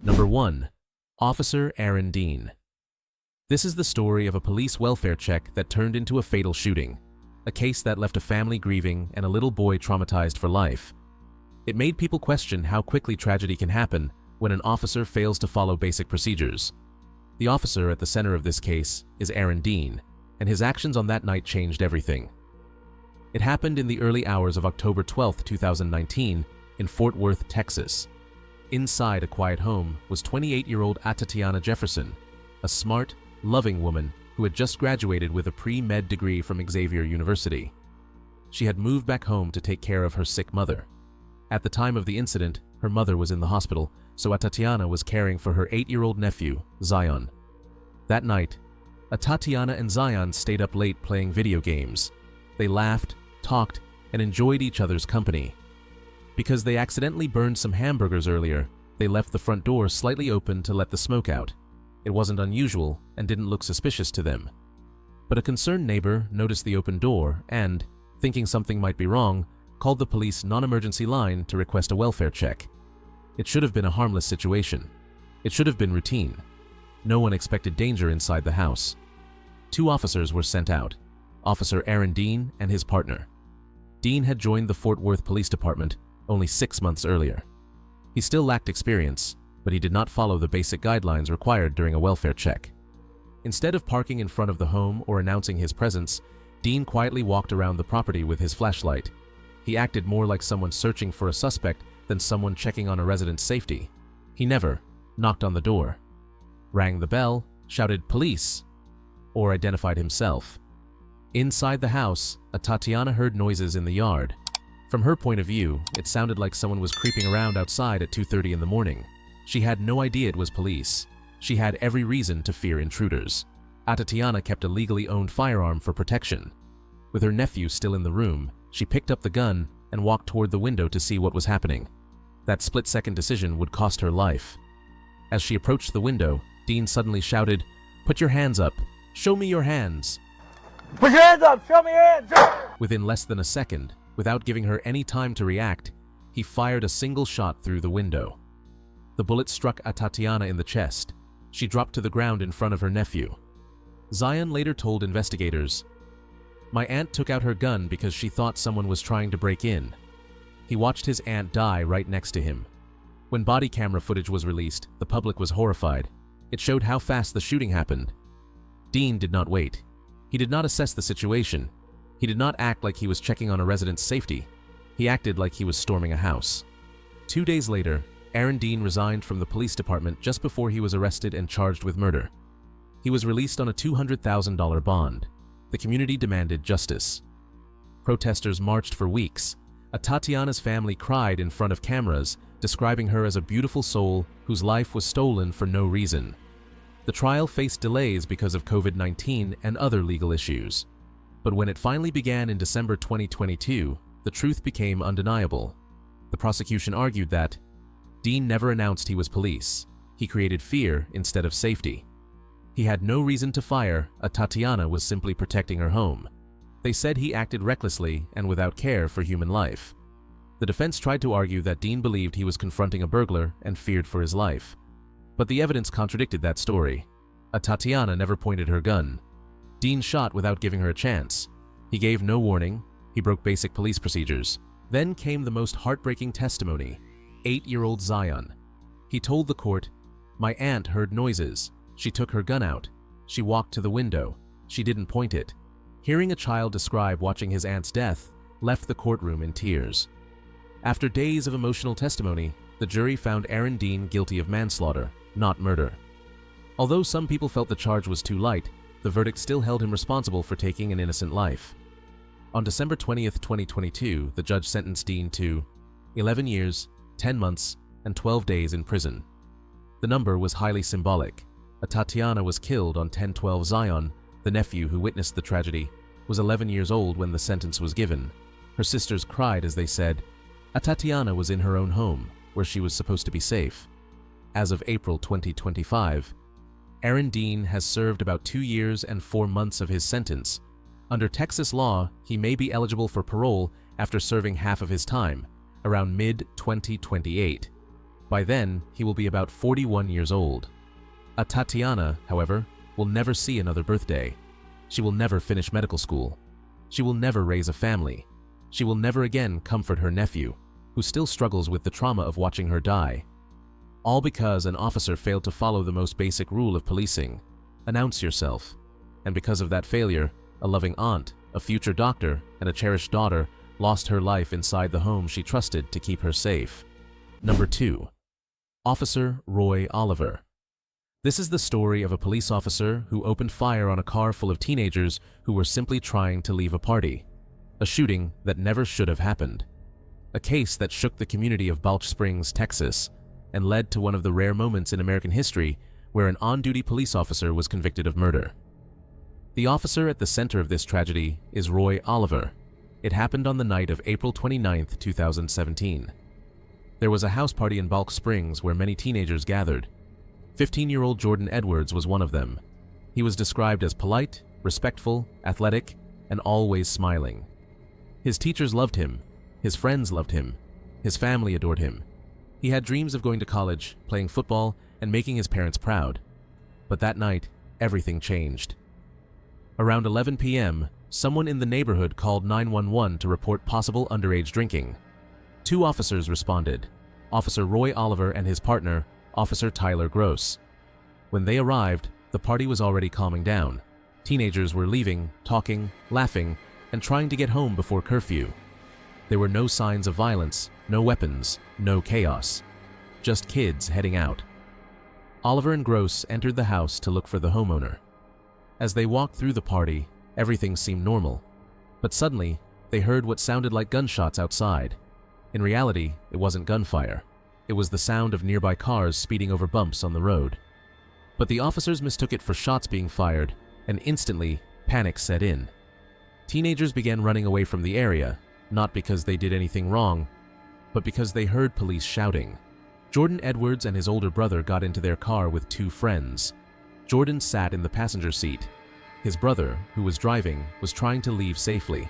Number 1. Officer Aaron Dean. This is the story of a police welfare check that turned into a fatal shooting, a case that left a family grieving and a little boy traumatized for life. It made people question how quickly tragedy can happen when an officer fails to follow basic procedures. The officer at the center of this case is Aaron Dean, and his actions on that night changed everything. It happened in the early hours of October 12, 2019, in Fort Worth, Texas. Inside a quiet home was 28-year-old Atatiana Jefferson, a smart, loving woman who had just graduated with a pre-med degree from Xavier University. She had moved back home to take care of her sick mother. At the time of the incident, her mother was in the hospital, so Atatiana was caring for her 8-year-old nephew, Zion. That night, Atatiana and Zion stayed up late playing video games. They laughed, talked, and enjoyed each other's company. Because they accidentally burned some hamburgers earlier, they left the front door slightly open to let the smoke out. It wasn't unusual and didn't look suspicious to them. But a concerned neighbor noticed the open door and, thinking something might be wrong, called the police non-emergency line to request a welfare check. It should have been a harmless situation. It should have been routine. No one expected danger inside the house. 2 officers were sent out, Officer Aaron Dean and his partner. Dean had joined the Fort Worth Police Department only 6 months earlier. He still lacked experience, but he did not follow the basic guidelines required during a welfare check. Instead of parking in front of the home or announcing his presence, Dean quietly walked around the property with his flashlight. He acted more like someone searching for a suspect than someone checking on a resident's safety. He never knocked on the door, rang the bell, shouted "police," or identified himself. Inside the house, Atatiana heard noises in the yard. From her point of view, it sounded like someone was creeping around outside at 2:30 in the morning. She had no idea it was police. She had every reason to fear intruders. Atatiana kept a legally owned firearm for protection. With her nephew still in the room, she picked up the gun and walked toward the window to see what was happening. That split-second decision would cost her life. As she approached the window, Dean suddenly shouted, "Put your hands up! Show me your hands!" Put your hands up! Show me your hands! Within less than a second, without giving her any time to react, he fired a single shot through the window. The bullet struck Atatiana in the chest. She dropped to the ground in front of her nephew. Zion later told investigators, "My aunt took out her gun because she thought someone was trying to break in." He watched his aunt die right next to him. When body camera footage was released, the public was horrified. It showed how fast the shooting happened. Dean did not wait. He did not assess the situation. He did not act like he was checking on a resident's safety. He acted like he was storming a house. 2 days later, Aaron Dean resigned from the police department just before he was arrested and charged with murder. He was released on a $200,000 bond. The community demanded justice. Protesters marched for weeks. Atatiana's family cried in front of cameras, describing her as a beautiful soul whose life was stolen for no reason. The trial faced delays because of COVID-19 and other legal issues. But when it finally began in December 2022, the truth became undeniable. The prosecution argued that Dean never announced he was police. He created fear instead of safety. He had no reason to fire. Atatiana was simply protecting her home. They said he acted recklessly and without care for human life. The defense tried to argue that Dean believed he was confronting a burglar and feared for his life. But the evidence contradicted that story. Atatiana never pointed her gun. Dean shot without giving her a chance. He gave no warning. He broke basic police procedures. Then came the most heartbreaking testimony. 8-year-old Zion. He told the court, "My aunt heard noises. She took her gun out. She walked to the window. She didn't point it." Hearing a child describe watching his aunt's death left the courtroom in tears. After days of emotional testimony, the jury found Aaron Dean guilty of manslaughter, not murder. Although some people felt the charge was too light, the verdict still held him responsible for taking an innocent life. On December 20th, 2022, the judge sentenced Dean to 11 years, 10 months, and 12 days in prison. The number was highly symbolic. Atatiana was killed on 10/12. Zion, the nephew who witnessed the tragedy, was 11 years old when the sentence was given. Her sisters cried as they said, Atatiana was in her own home, where she was supposed to be safe. As of April 2025, Aaron Dean has served about 2 years and 4 months of his sentence. Under Texas law, he may be eligible for parole after serving half of his time, around mid-2028. By then, he will be about 41 years old. Tatiana, however, will never see another birthday. She will never finish medical school. She will never raise a family. She will never again comfort her nephew, who still struggles with the trauma of watching her die. All because an officer failed to follow the most basic rule of policing: announce yourself. And because of that failure, a loving aunt, a future doctor, and a cherished daughter lost her life inside the home she trusted to keep her safe. Number 2. Officer Roy Oliver. This is the story of a police officer who opened fire on a car full of teenagers who were simply trying to leave a party. A shooting that never should have happened. A case that shook the community of Balch Springs, Texas, and led to one of the rare moments in American history where an on-duty police officer was convicted of murder. The officer at the center of this tragedy is Roy Oliver. It happened on the night of April 29, 2017. There was a house party in Balch Springs where many teenagers gathered. 15-year-old Jordan Edwards was one of them. He was described as polite, respectful, athletic, and always smiling. His teachers loved him. His friends loved him. His family adored him. He had dreams of going to college, playing football, and making his parents proud. But that night, everything changed. Around 11 p.m., someone in the neighborhood called 911 to report possible underage drinking. 2 officers responded, Officer Roy Oliver and his partner, Officer Tyler Gross. When they arrived, the party was already calming down. Teenagers were leaving, talking, laughing, and trying to get home before curfew. There were no signs of violence, no weapons, no chaos. Just kids heading out. Oliver and Gross entered the house to look for the homeowner. As they walked through the party, everything seemed normal. But suddenly, they heard what sounded like gunshots outside. In reality, it wasn't gunfire. It was the sound of nearby cars speeding over bumps on the road. But the officers mistook it for shots being fired, and instantly, panic set in. Teenagers began running away from the area, not because they did anything wrong, but because they heard police shouting. Jordan Edwards and his older brother got into their car with 2 friends. Jordan sat in the passenger seat. His brother, who was driving, was trying to leave safely.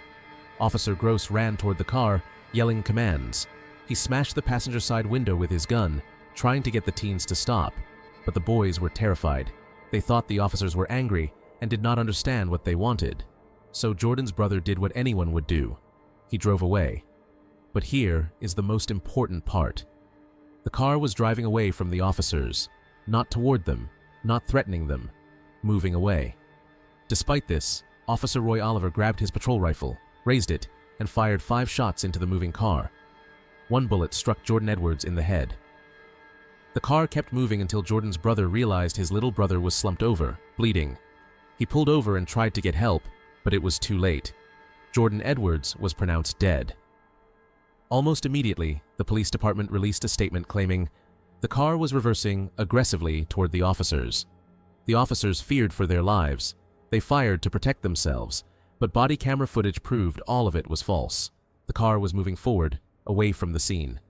Officer Gross ran toward the car, yelling commands. He smashed the passenger side window with his gun, trying to get the teens to stop, but the boys were terrified. They thought the officers were angry and did not understand what they wanted. So Jordan's brother did what anyone would do. He drove away. But here is the most important part. The car was driving away from the officers, not toward them, not threatening them, moving away. Despite this, Officer Roy Oliver grabbed his patrol rifle, raised it, and fired 5 shots into the moving car. 1 bullet struck Jordan Edwards in the head. The car kept moving until Jordan's brother realized his little brother was slumped over, bleeding. He pulled over and tried to get help, but it was too late. Jordan Edwards was pronounced dead. Almost immediately, the police department released a statement claiming the car was reversing aggressively toward the officers. The officers feared for their lives. They fired to protect themselves, but body camera footage proved all of it was false. The car was moving forward, away from the scene.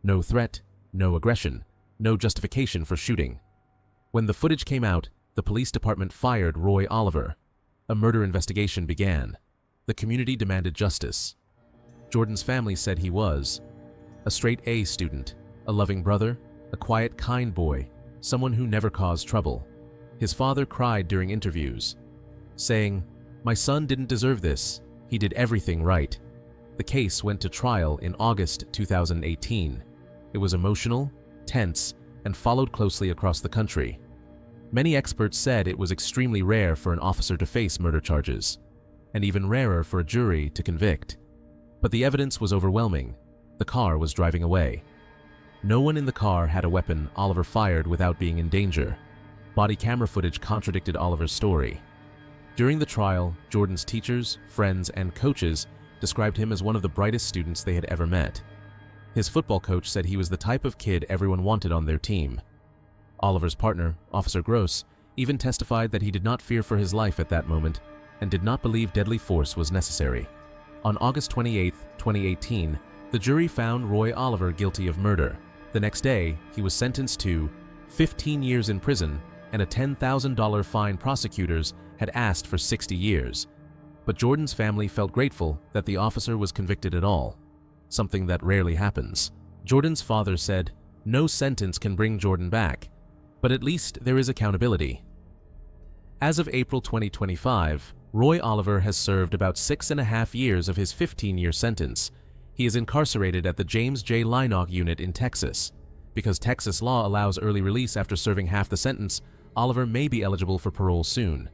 No threat, no aggression, no justification for shooting. When the footage came out, the police department fired Roy Oliver. A murder investigation began. The community demanded justice. Jordan's family said he was a straight A student, a loving brother, a quiet, kind boy, someone who never caused trouble. His father cried during interviews, saying, "My son didn't deserve this. He did everything right." The case went to trial in August 2018. It was emotional, tense, and followed closely across the country. Many experts said it was extremely rare for an officer to face murder charges, and even rarer for a jury to convict. But the evidence was overwhelming. The car was driving away. No one in the car had a weapon Oliver fired without being in danger. Body camera footage contradicted Oliver's story. During the trial, Jordan's teachers, friends, and coaches described him as one of the brightest students they had ever met. His football coach said he was the type of kid everyone wanted on their team. Oliver's partner, Officer Gross, even testified that he did not fear for his life at that moment and did not believe deadly force was necessary. On August 28, 2018, the jury found Roy Oliver guilty of murder. The next day, he was sentenced to 15 years in prison and a $10,000 fine. Prosecutors had asked for 60 years. But Jordan's family felt grateful that the officer was convicted at all, something that rarely happens. Jordan's father said, No sentence can bring Jordan back, but at least there is accountability. As of April 2025, Roy Oliver has served about 6.5 years of his 15-year sentence. He is incarcerated at the James J. Lynog unit in Texas. Because Texas law allows early release after serving half the sentence, Oliver may be eligible for parole soon.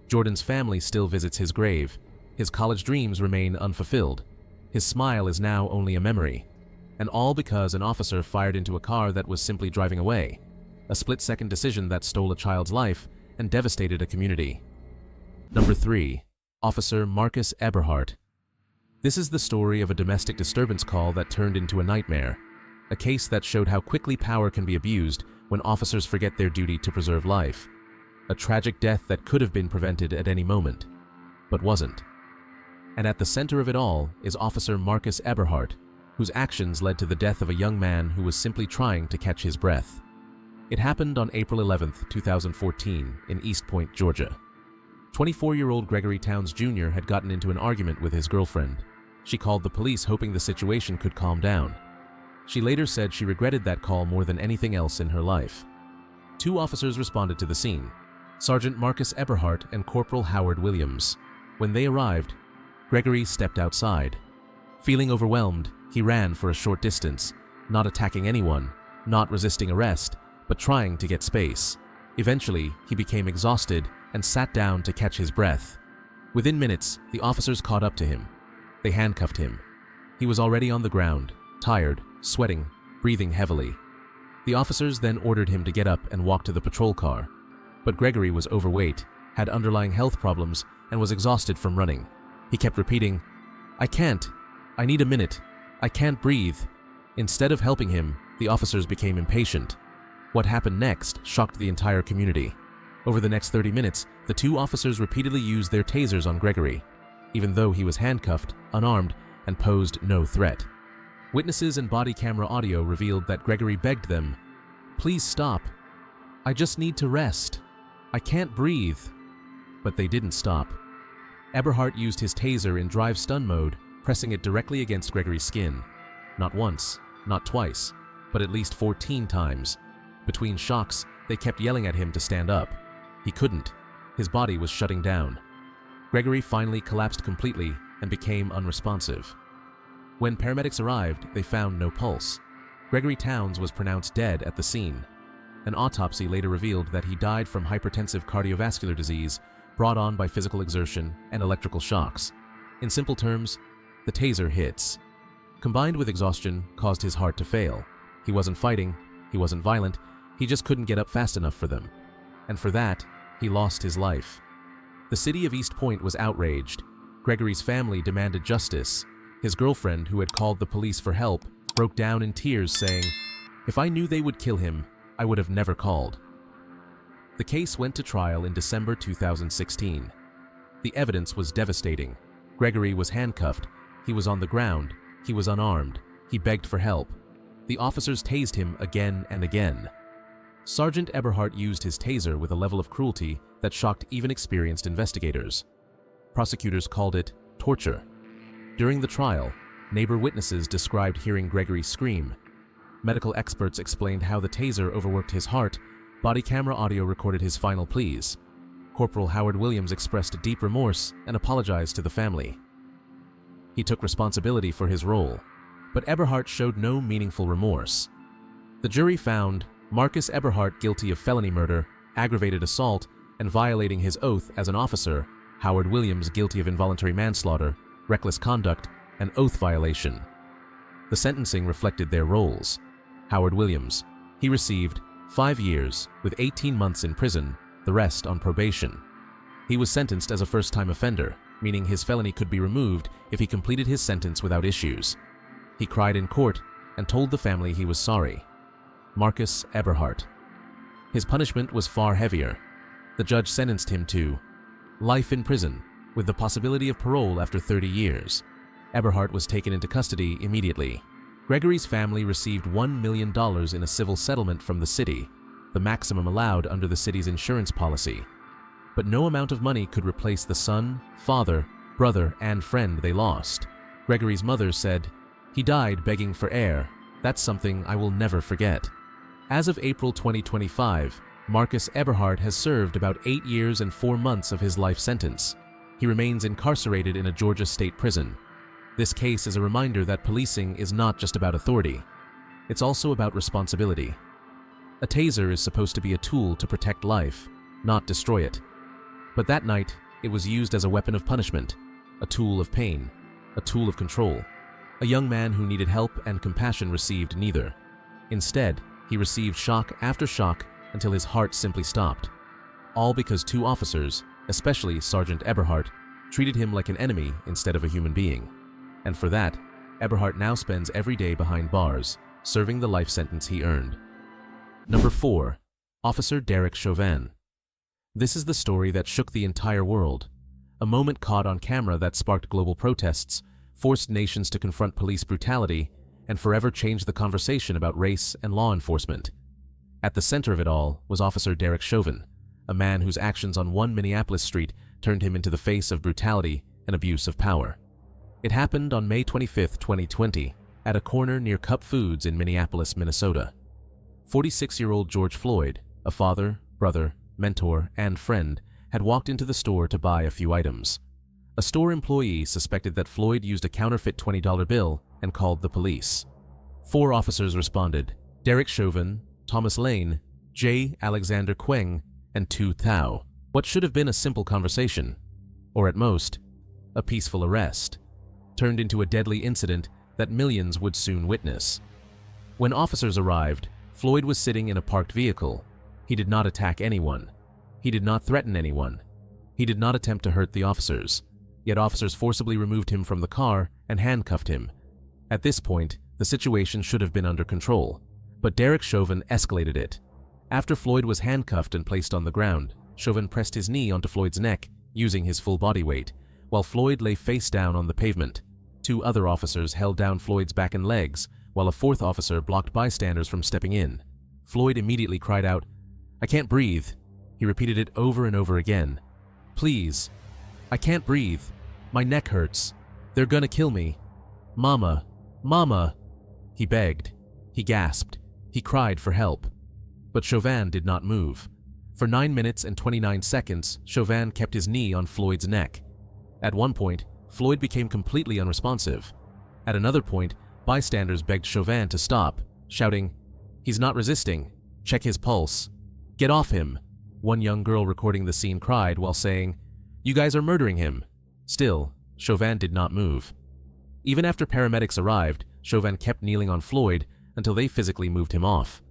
Jordan's family still visits his grave. His college dreams remain unfulfilled. His smile is now only a memory. And all because an officer fired into a car that was simply driving away. A split-second decision that stole a child's life and devastated a community. Number 3. Officer Marcus Eberhart. This is the story of a domestic disturbance call that turned into a nightmare. A case that showed how quickly power can be abused when officers forget their duty to preserve life. A tragic death that could have been prevented at any moment, but wasn't. And at the center of it all is Officer Marcus Eberhart, whose actions led to the death of a young man who was simply trying to catch his breath. It happened on April 11, 2014, in East Point, Georgia. 24-year-old Gregory Towns Jr. had gotten into an argument with his girlfriend. She called the police hoping the situation could calm down. She later said she regretted that call more than anything else in her life. 2 officers responded to the scene, Sergeant Marcus Eberhart and Corporal Howard Williams. When they arrived, Gregory stepped outside. Feeling overwhelmed, he ran for a short distance, not attacking anyone, not resisting arrest, but trying to get space. Eventually, he became exhausted and sat down to catch his breath. Within minutes, the officers caught up to him. They handcuffed him. He was already on the ground, tired, sweating, breathing heavily. The officers then ordered him to get up and walk to the patrol car. But Gregory was overweight, had underlying health problems, and was exhausted from running. He kept repeating, "I can't. I need a minute. I can't breathe." Instead of helping him, the officers became impatient. What happened next shocked the entire community. Over the next 30 minutes, the 2 officers repeatedly used their tasers on Gregory, even though he was handcuffed, unarmed, and posed no threat. Witnesses and body camera audio revealed that Gregory begged them, "Please stop. I just need to rest. I can't breathe." But they didn't stop. Eberhart used his taser in drive stun mode, pressing it directly against Gregory's skin. Not once, not twice, but at least 14 times. Between shocks, they kept yelling at him to stand up. He couldn't. His body was shutting down. Gregory finally collapsed completely and became unresponsive. When paramedics arrived, they found no pulse. Gregory Towns was pronounced dead at the scene. An autopsy later revealed that he died from hypertensive cardiovascular disease brought on by physical exertion and electrical shocks. In simple terms, the taser hits, combined with exhaustion, caused his heart to fail. He wasn't fighting, he wasn't violent, he just couldn't get up fast enough for them. And for that, he lost his life. The city of East Point was outraged. Gregory's family demanded justice. His girlfriend, who had called the police for help, broke down in tears saying, "If I knew they would kill him, I would have never called." The case went to trial in December 2016. The evidence was devastating. Gregory was handcuffed, he was on the ground, he was unarmed, he begged for help. The officers tased him again and again. Sergeant Eberhart used his taser with a level of cruelty that shocked even experienced investigators. Prosecutors called it torture. During the trial, neighbor witnesses described hearing Gregory scream. Medical experts explained how the taser overworked his heart. Body camera audio recorded his final pleas. Corporal Howard Williams expressed deep remorse and apologized to the family. He took responsibility for his role, but Eberhart showed no meaningful remorse. The jury found Marcus Eberhart guilty of felony murder, aggravated assault, and violating his oath as an officer, Howard Williams guilty of involuntary manslaughter, reckless conduct, and oath violation. The sentencing reflected their roles. Howard Williams, he received 5 years with 18 months in prison, the rest on probation. He was sentenced as a first-time offender, meaning his felony could be removed if he completed his sentence without issues. He cried in court and told the family he was sorry. Marcus Eberhart. His punishment was far heavier. The judge sentenced him to life in prison, with the possibility of parole after 30 years. Eberhart was taken into custody immediately. Gregory's family received $1 million in a civil settlement from the city, the maximum allowed under the city's insurance policy. But no amount of money could replace the son, father, brother, and friend they lost. Gregory's mother said, "He died begging for air. That's something I will never forget. As of April 2025, Marcus Eberhart has served about 8 years and 4 months of his life sentence. He remains incarcerated in a Georgia state prison. This case is a reminder that policing is not just about authority. It's also about responsibility. A taser is supposed to be a tool to protect life, not destroy it. But that night, it was used as a weapon of punishment, a tool of pain, a tool of control. A young man who needed help and compassion received neither. Instead, he received shock after shock until his heart simply stopped. All because 2 officers, especially Sergeant Eberhart, treated him like an enemy instead of a human being. And for that, Eberhart now spends every day behind bars, serving the life sentence he earned. Number 4. Officer Derek Chauvin. This is the story that shook the entire world. A moment caught on camera that sparked global protests, forced nations to confront police brutality, and forever changed the conversation about race and law enforcement. At the center of it all was Officer Derek Chauvin, a man whose actions on one Minneapolis street turned him into the face of brutality and abuse of power. It happened on May 25, 2020, at a corner near Cup Foods in Minneapolis, Minnesota. 46-year-old George Floyd, a father, brother, mentor, and friend, had walked into the store to buy a few items. A store employee suspected that Floyd used a counterfeit $20 bill and called the police. 4 officers responded: Derek Chauvin, Thomas Lane, J. Alexander Queng, and Tu Thao. What should have been a simple conversation, or at most, a peaceful arrest, turned into a deadly incident that millions would soon witness. When officers arrived, Floyd was sitting in a parked vehicle. He did not attack anyone. He did not threaten anyone. He did not attempt to hurt the officers. Yet officers forcibly removed him from the car and handcuffed him. At this point, the situation should have been under control, but Derek Chauvin escalated it. After Floyd was handcuffed and placed on the ground, Chauvin pressed his knee onto Floyd's neck, using his full body weight, while Floyd lay face down on the pavement. 2 other officers held down Floyd's back and legs, while a 4th officer blocked bystanders from stepping in. Floyd immediately cried out, "I can't breathe." He repeated it over and over again. "Please, I can't breathe. My neck hurts. They're gonna kill me. Mama, Mama." He begged. He gasped. He cried for help. But Chauvin did not move. For 9 minutes and 29 seconds, Chauvin kept his knee on Floyd's neck. At one point, Floyd became completely unresponsive. At another point, bystanders begged Chauvin to stop, shouting, "He's not resisting. Check his pulse. Get off him." One young girl recording the scene cried while saying, "You guys are murdering him." Still, Chauvin did not move. Even after paramedics arrived, Chauvin kept kneeling on Floyd until they physically moved him off.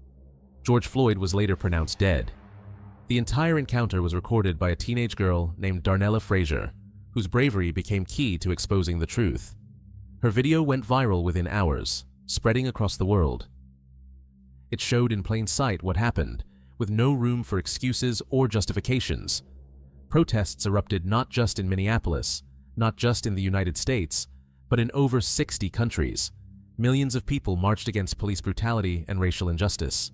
George Floyd was later pronounced dead. The entire encounter was recorded by a teenage girl named Darnella Frazier, whose bravery became key to exposing the truth. Her video went viral within hours, spreading across the world. It showed in plain sight what happened, with no room for excuses or justifications. Protests erupted not just in Minneapolis, not just in the United States, but in over 60 countries. Millions of people marched against police brutality and racial injustice.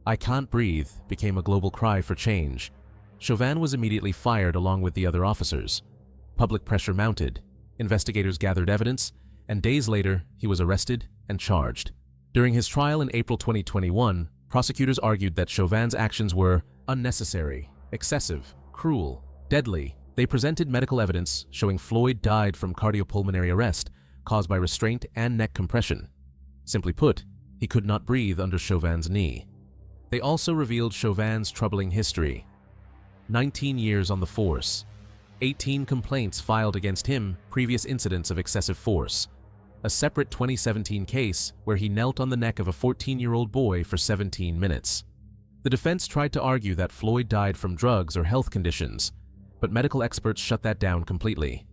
"I can't breathe" became a global cry for change. Chauvin was immediately fired along with the other officers. Public pressure mounted, investigators gathered evidence, and days later, he was arrested and charged. During his trial in April 2021, prosecutors argued that Chauvin's actions were unnecessary, excessive, cruel, deadly. They presented medical evidence showing Floyd died from cardiopulmonary arrest caused by restraint and neck compression. Simply put, he could not breathe under Chauvin's knee. They also revealed Chauvin's troubling history. 19 years on the force, 18 complaints filed against him, previous incidents of excessive force, a separate 2017 case where he knelt on the neck of a 14-year-old boy for 17 minutes. The defense tried to argue that Floyd died from drugs or health conditions, but medical experts shut that down completely.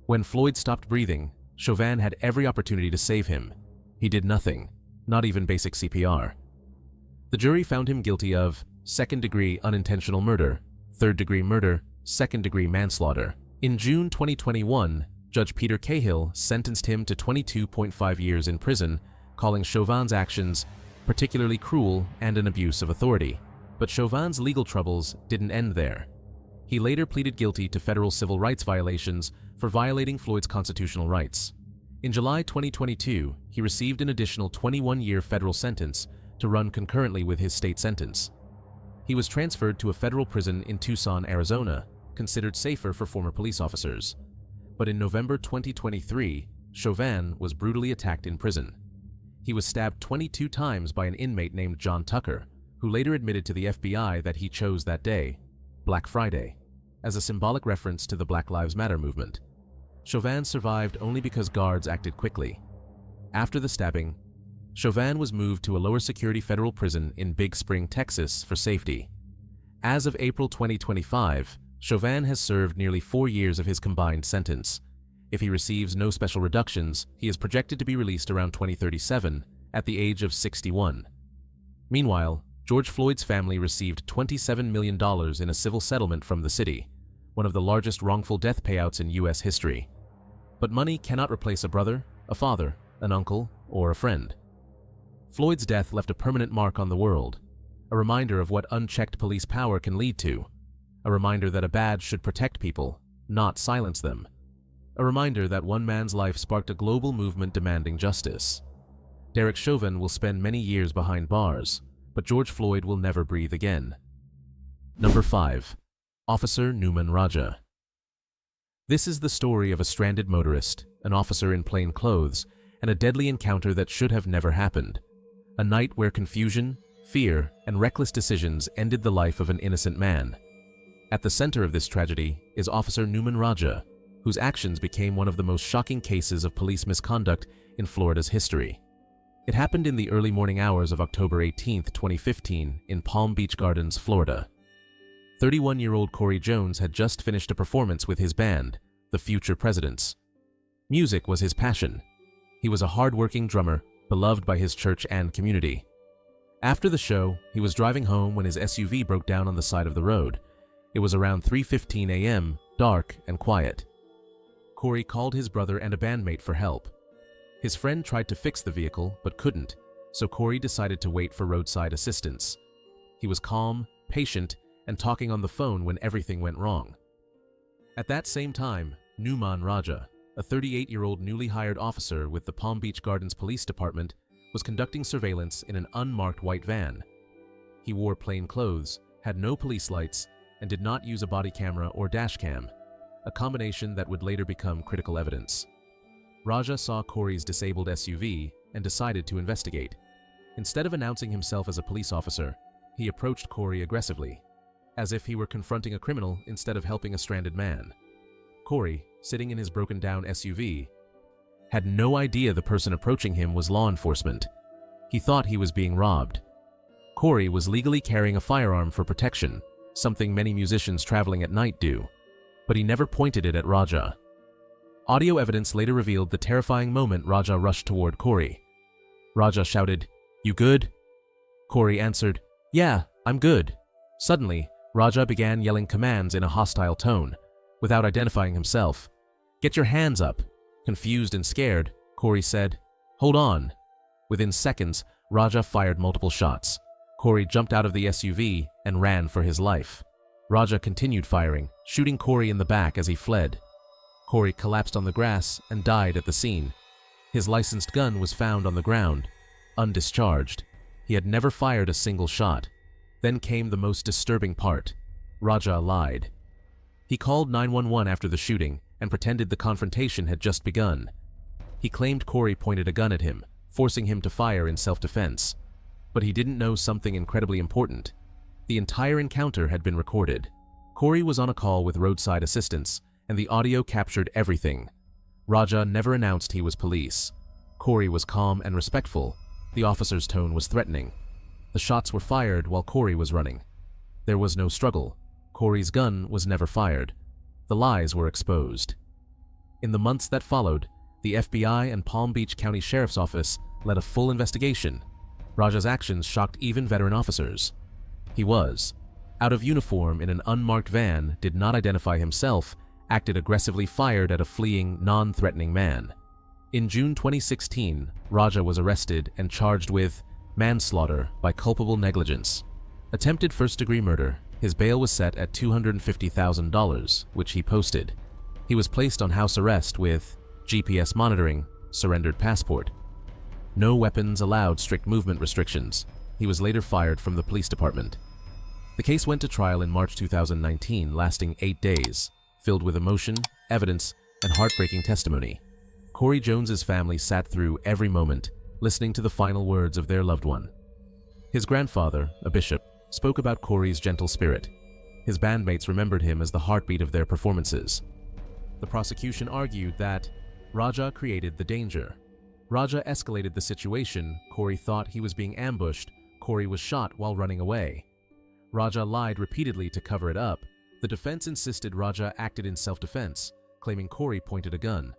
When Floyd stopped breathing, Chauvin had every opportunity to save him. He did nothing, not even basic CPR. The jury found him guilty of second-degree unintentional murder, third-degree murder, second-degree manslaughter. In June 2021, Judge Peter Cahill sentenced him to 22.5 years in prison, calling Chauvin's actions particularly cruel and an abuse of authority. But Chauvin's legal troubles didn't end there. He later pleaded guilty to federal civil rights violations for violating Floyd's constitutional rights. In July 2022, he received an additional 21-year federal sentence to run concurrently with his state sentence. He was transferred to a federal prison in Tucson, Arizona, considered safer for former police officers. But in November 2023, Chauvin was brutally attacked in prison. He was stabbed 22 times by an inmate named John Tucker, who later admitted to the FBI that he chose that day, Black Friday, as a symbolic reference to the Black Lives Matter movement. Chauvin survived only because guards acted quickly. After the stabbing, Chauvin was moved to a lower security federal prison in Big Spring, Texas for safety. As of April 2025, Chauvin has served nearly 4 years of his combined sentence. If he receives no special reductions, he is projected to be released around 2037 at the age of 61. Meanwhile, George Floyd's family received $27 million in a civil settlement from the city, one of the largest wrongful death payouts in U.S. history. But money cannot replace a brother, a father, an uncle, or a friend. Floyd's death left a permanent mark on the world, a reminder of what unchecked police power can lead to, a reminder that a badge should protect people, not silence them, a reminder that one man's life sparked a global movement demanding justice. Derek Chauvin will spend many years behind bars, but George Floyd will never breathe again. Number 5. Officer Nouman Raja. This is the story of a stranded motorist, an officer in plain clothes, and a deadly encounter that should have never happened. A night where confusion, fear, and reckless decisions ended the life of an innocent man. At the center of this tragedy is Officer Nouman Raja, whose actions became one of the most shocking cases of police misconduct in Florida's history. It happened in the early morning hours of October 18, 2015, in Palm Beach Gardens, Florida. 31-year-old Corey Jones had just finished a performance with his band, the Future Presidents. Music was his passion. He was a hard-working drummer, beloved by his church and community. After the show, he was driving home when his SUV broke down on the side of the road. It was around 3:15 a.m., dark and quiet. Corey called his brother and a bandmate for help. His friend tried to fix the vehicle but couldn't, so Corey decided to wait for roadside assistance. He was calm, patient, and talking on the phone when everything went wrong. At that same time, Nouman Raja, a 38-year-old newly hired officer with the Palm Beach Gardens Police Department, was conducting surveillance in an unmarked white van. He wore plain clothes, had no police lights, and did not use a body camera or dash cam, a combination that would later become critical evidence. Raja saw Corey's disabled SUV and decided to investigate. Instead of announcing himself as a police officer, he approached Corey aggressively, as if he were confronting a criminal instead of helping a stranded man. Corey, sitting in his broken-down SUV, had no idea the person approaching him was law enforcement. He thought he was being robbed. Corey was legally carrying a firearm for protection, something many musicians traveling at night do, but he never pointed it at Raja. Audio evidence later revealed the terrifying moment Raja rushed toward Corey. Raja shouted, "You good?" Corey answered, "Yeah, I'm good." Suddenly, Raja began yelling commands in a hostile tone, without identifying himself. "Get your hands up." Confused and scared, Corey said, "Hold on." Within seconds, Raja fired multiple shots. Corey jumped out of the SUV and ran for his life. Raja continued firing, shooting Corey in the back as he fled. Corey collapsed on the grass and died at the scene. His licensed gun was found on the ground, undischarged. He had never fired a single shot. Then came the most disturbing part. Raja lied. He called 911 after the shooting and pretended the confrontation had just begun. He claimed Corey pointed a gun at him, forcing him to fire in self-defense. But he didn't know something incredibly important. The entire encounter had been recorded. Corey was on a call with roadside assistance, and the audio captured everything. Raja never announced he was police. Corey was calm and respectful. The officer's tone was threatening. The shots were fired while Corey was running. There was no struggle. Corey's gun was never fired. The lies were exposed. In the months that followed, the FBI and Palm Beach County Sheriff's Office led a full investigation. Raja's actions shocked even veteran officers. He was, out of uniform in an unmarked van, did not identify himself, acted aggressively, fired at a fleeing, non-threatening man. In June 2016, Raja was arrested and charged with manslaughter by culpable negligence. Attempted first-degree murder. His bail was set at $250,000, which he posted. He was placed on house arrest with GPS monitoring, surrendered passport. No weapons allowed, strict movement restrictions. He was later fired from the police department. The case went to trial in March 2019, lasting 8 days, filled with emotion, evidence, and heartbreaking testimony. Corey Jones's family sat through every moment, listening to the final words of their loved one. His grandfather, a bishop, spoke about Corey's gentle spirit. His bandmates remembered him as the heartbeat of their performances. The prosecution argued that Raja created the danger. Raja escalated the situation. Corey thought he was being ambushed. Corey was shot while running away. Raja lied repeatedly to cover it up. The defense insisted Raja acted in self-defense, claiming Corey pointed a gun.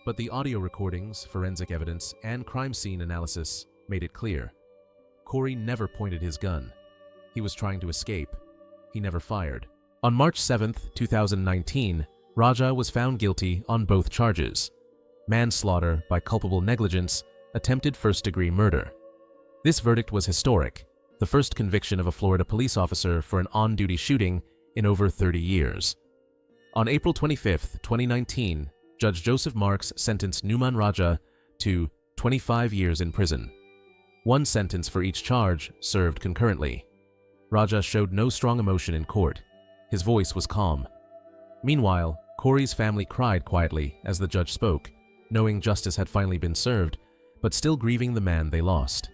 But the audio recordings, forensic evidence, and crime scene analysis made it clear. Corey never pointed his gun. He was trying to escape. He never fired. On March 7, 2019, Raja was found guilty on both charges: manslaughter by culpable negligence, attempted first-degree murder. This verdict was historic, the first conviction of a Florida police officer for an on-duty shooting in over 30 years. On April 25, 2019, Judge Joseph Marks sentenced Nouman Raja to 25 years in prison. One sentence for each charge served concurrently. Raja showed no strong emotion in court. His voice was calm. Meanwhile, Corey's family cried quietly as the judge spoke, knowing justice had finally been served, but still grieving the man they lost.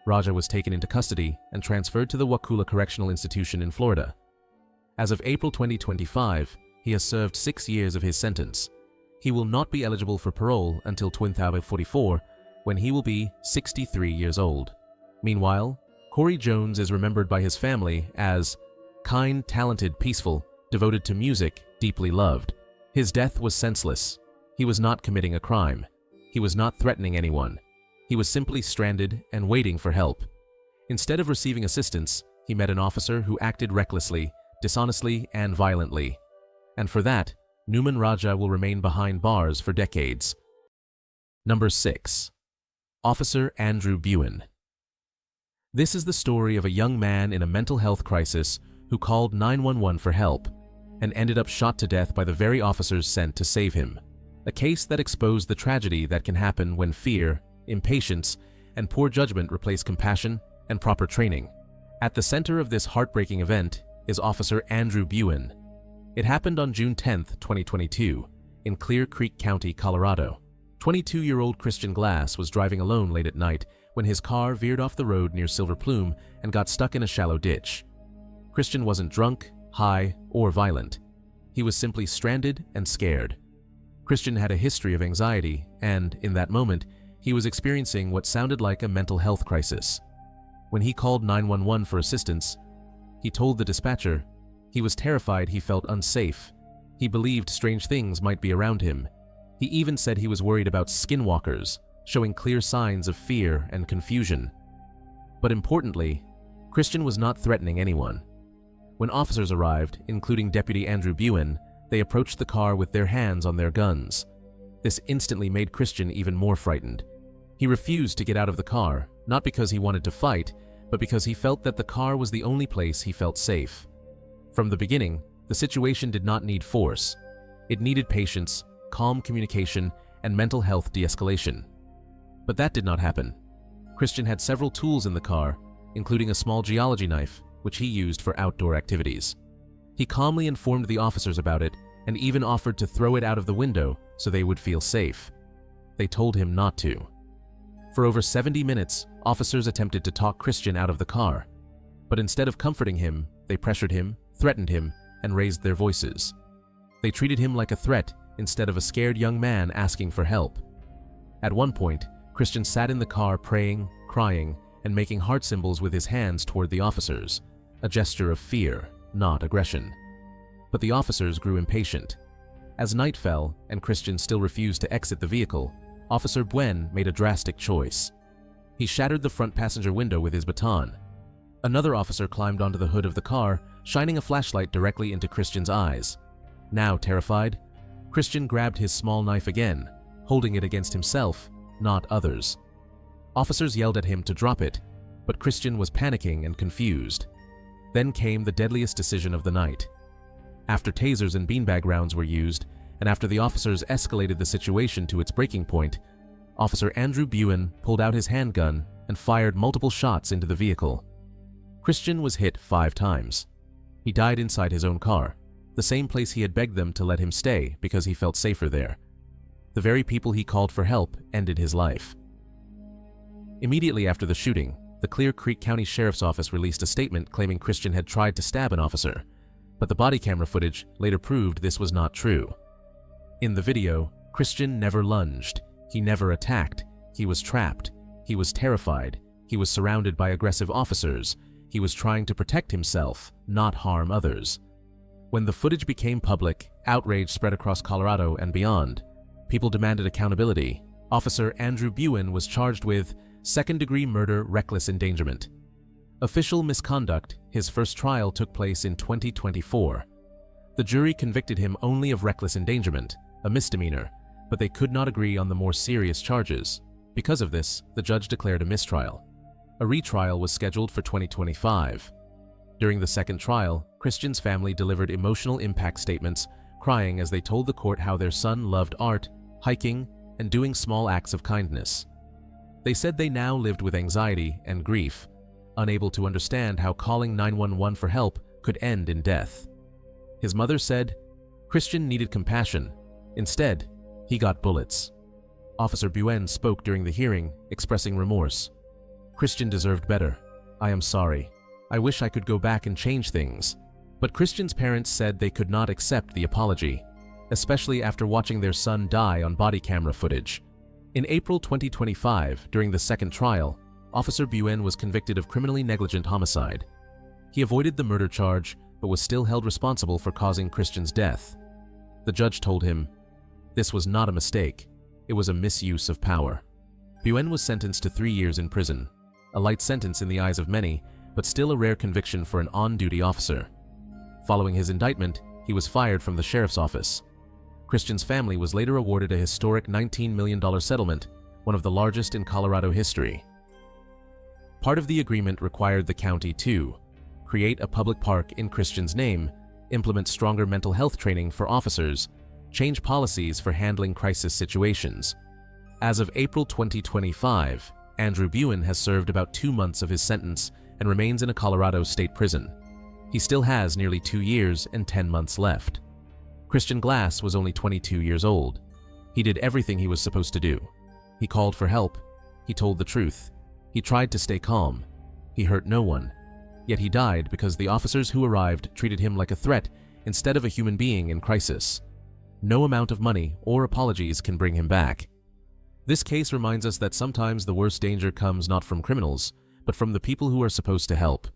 Raja was taken into custody and transferred to the Wakulla Correctional Institution in Florida. As of April 2025, he has served 6 years of his sentence. He will not be eligible for parole until 2044, when he will be 63 years old. Meanwhile, Corey Jones is remembered by his family as kind, talented, peaceful, devoted to music, deeply loved. His death was senseless. He was not committing a crime. He was not threatening anyone. He was simply stranded and waiting for help. Instead of receiving assistance, he met an officer who acted recklessly, dishonestly, and violently. And for that, Nouman Raja will remain behind bars for decades. Number 6. Officer Andrew Buen. This is the story of a young man in a mental health crisis who called 911 for help and ended up shot to death by the very officers sent to save him. A case that exposed the tragedy that can happen when fear, impatience, and poor judgment replace compassion and proper training. At the center of this heartbreaking event is Officer Andrew Buen. It happened on June 10, 2022, in Clear Creek County, Colorado. 22-year-old Christian Glass was driving alone late at night when his car veered off the road near Silver Plume and got stuck in a shallow ditch. Christian wasn't drunk, high, or violent. He was simply stranded and scared. Christian had a history of anxiety, and in that moment, he was experiencing what sounded like a mental health crisis. When he called 911 for assistance, he told the dispatcher he was terrified, he felt unsafe. He believed strange things might be around him. He even said he was worried about skinwalkers, showing clear signs of fear and confusion. But importantly, Christian was not threatening anyone. When officers arrived, including Deputy Andrew Buen, they approached the car with their hands on their guns. This instantly made Christian even more frightened. He refused to get out of the car, not because he wanted to fight, but because he felt that the car was the only place he felt safe. From the beginning, the situation did not need force. It needed patience, calm communication, and mental health de-escalation. But that did not happen. Christian had several tools in the car, including a small geology knife, which he used for outdoor activities. He calmly informed the officers about it and even offered to throw it out of the window so they would feel safe. They told him not to. For over 70 minutes, officers attempted to talk Christian out of the car. But instead of comforting him, they pressured him, threatened him, and raised their voices. They treated him like a threat instead of a scared young man asking for help. At one point, Christian sat in the car praying, crying, and making heart symbols with his hands toward the officers, a gesture of fear, not aggression. But the officers grew impatient. As night fell and Christian still refused to exit the vehicle, Officer Buen made a drastic choice. He shattered the front passenger window with his baton. Another officer climbed onto the hood of the car, shining a flashlight directly into Christian's eyes. Now terrified, Christian grabbed his small knife again, holding it against himself, not others. Officers yelled at him to drop it, but Christian was panicking and confused. Then came the deadliest decision of the night. After tasers and beanbag rounds were used, and after the officers escalated the situation to its breaking point, Officer Andrew Buen pulled out his handgun and fired multiple shots into the vehicle. Christian was hit 5 times. He died inside his own car, the same place he had begged them to let him stay because he felt safer there. The very people he called for help ended his life. Immediately after the shooting, the Clear Creek County Sheriff's Office released a statement claiming Christian had tried to stab an officer, but the body camera footage later proved this was not true. In the video, Christian never lunged, he never attacked, he was trapped, he was terrified, he was surrounded by aggressive officers, he was trying to protect himself, not harm others. When the footage became public, outrage spread across Colorado and beyond. People demanded accountability. Officer Andrew Buen was charged with second-degree murder, reckless endangerment. Official misconduct, his first trial took place in 2024. The jury convicted him only of reckless endangerment, a misdemeanor, but they could not agree on the more serious charges. Because of this, the judge declared a mistrial. A retrial was scheduled for 2025. During the second trial, Christian's family delivered emotional impact statements, crying as they told the court how their son loved art, hiking, and doing small acts of kindness. They said they now lived with anxiety and grief, unable to understand how calling 911 for help could end in death. His mother said, "Christian needed compassion. Instead, he got bullets." Officer Buen spoke during the hearing, expressing remorse. "Christian deserved better. I am sorry. I wish I could go back and change things." But Christian's parents said they could not accept the apology, especially after watching their son die on body camera footage. In April 2025, during the second trial, Officer Buen was convicted of criminally negligent homicide. He avoided the murder charge, but was still held responsible for causing Christian's death. The judge told him, "This was not a mistake. It was a misuse of power." Buen was sentenced to 3 years in prison, a light sentence in the eyes of many, but still a rare conviction for an on-duty officer. Following his indictment, he was fired from the sheriff's office. Christian's family was later awarded a historic $19 million settlement, one of the largest in Colorado history. Part of the agreement required the county to create a public park in Christian's name, implement stronger mental health training for officers, change policies for handling crisis situations. As of April 2025, Andrew Buen has served about 2 months of his sentence and remains in a Colorado state prison. He still has nearly 2 years and 10 months left. Christian Glass was only 22 years old. He did everything he was supposed to do. He called for help. He told the truth. He tried to stay calm. He hurt no one. Yet he died because the officers who arrived treated him like a threat instead of a human being in crisis. No amount of money or apologies can bring him back. This case reminds us that sometimes the worst danger comes not from criminals, but from the people who are supposed to help.